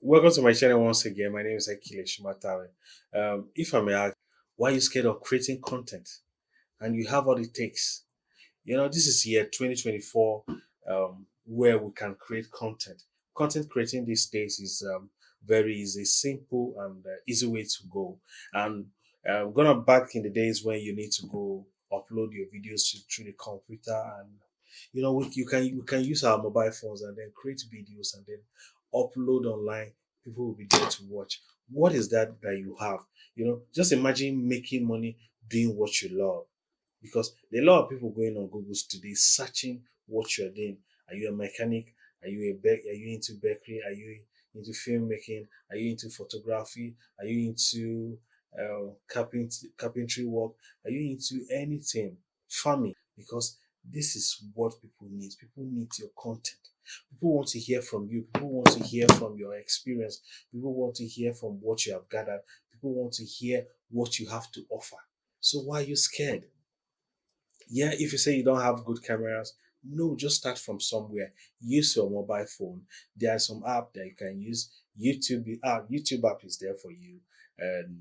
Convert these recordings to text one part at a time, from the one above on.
Welcome to my channel once again. My name is Akile Shumatawe. If I may ask, why are you scared of creating content? And you have what it takes. This is year 2024, where we can create content. Content creating these days is very easy, simple, and easy way to go. And gonna back in the days when you need to go upload your videos through the computer, and you can use our mobile phones and then create videos and then upload online. People will be there to watch. What is that you have? Just imagine making money doing what you love, because there are a lot of people going on Google today searching what you're doing. Are you a mechanic? Are you into bakery? Are you into filmmaking? Are you into photography? Are you into carpentry work? Are you into anything? Farming? Because this is what people need. People need your content. People want to hear from you. People want to hear from your experience. People want to hear from what you have gathered. People want to hear what you have to offer. So why are you scared? Yeah, if you say you don't have good cameras, no, just start from somewhere. Use your mobile phone. There are some app that you can use. YouTube app is there for you, and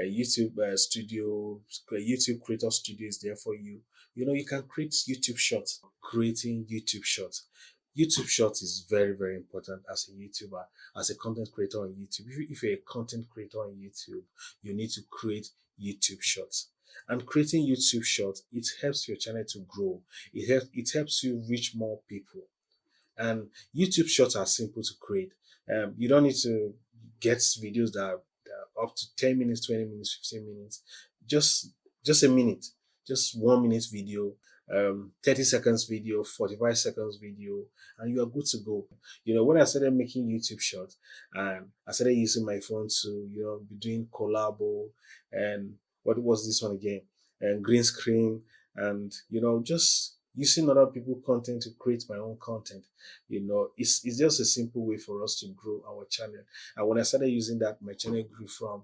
YouTube Studio, YouTube Creator Studio is there for you. You can create YouTube Shorts. Creating YouTube Shorts. YouTube Shorts is very, very important as a YouTuber, as a content creator on YouTube. If you're a content creator on YouTube, you need to create YouTube Shorts. And creating YouTube Shorts, it helps your channel to grow. It helps you reach more people. And YouTube Shorts are simple to create. You don't need to get videos that are up to 10 minutes, 20 minutes, 15 minutes. Just just a minute, just 1 minute video, 30 seconds video, 45 seconds video, and you are good to go. When I started making YouTube Shorts, and I started using my phone to, be doing collabo, and what was this one again? And green screen, and just using other people content to create my own content. It's just a simple way for us to grow our channel. And when I started using that, my channel grew from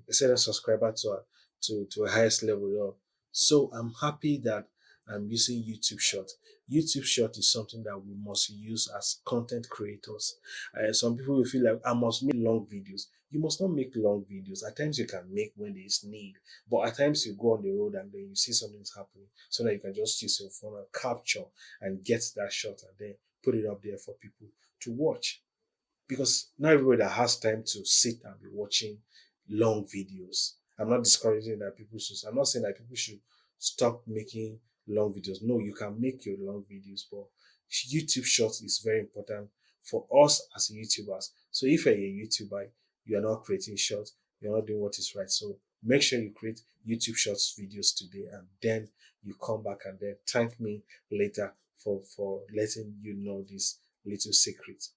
a certain subscriber to a highest level. So I'm happy that I'm using YouTube Short. YouTube Short is something that we must use as content creators. Some people will feel like I must make long videos. You must not make long videos. At times you can make when there is need, but at times you go on the road and then you see something's happening, so that you can just use your phone and capture and get that shot and then put it up there for people to watch. Because not everybody that has time to sit and be watching long videos. I'm not discouraging that people should. I'm not saying that people should stop making long videos. No, you can make your long videos, but YouTube Shorts is very important for us as YouTubers. So if you're a YouTuber, you are not creating shorts, you're not doing what is right. So make sure you create YouTube Shorts videos today, and then you come back and then thank me later for letting you know this little secret.